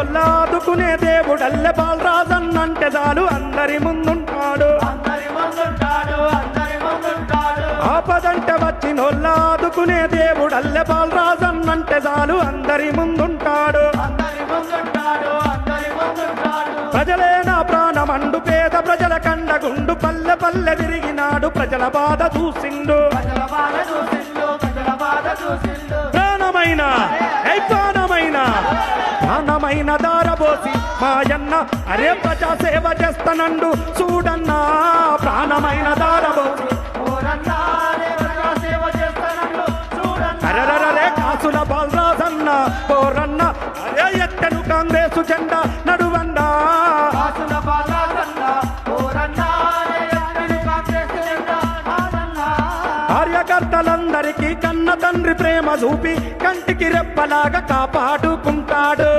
వచ్చినోళ్ళాదుకునే దేవుడల్లె బాలరాజన్నంటే చాలు అందరి ముందుంటాడు ఆపదంటే వచ్చినోళ్ళాదుకునే దేవుడల్లె బాలరాజన్నంటే చాలు అందరి ముందుంటాడు ప్రజలే నా ప్రాణమండు పేద ప్రజల కండగుండు పల్లె పల్లె తిరిగినాడు ప్రజల బాధ చూసిండు ప్రాణమైన ప్రాణమైన దారబోసి మాయన్న అరే ప్రజా సేవ చేస్తానండు చూడన్నా ప్రాణమైన దారబోసి అరే కాసుల బాలరాజన్న పోరన్న అరే ఎత్తను కాంగ్రెసు జెండా నడువన్నా కార్యకర్తలందరికీ కన్న తండ్రి ప్రేమ చూపి కంటికి రెప్పలాగా కాపాడుకుంటాడు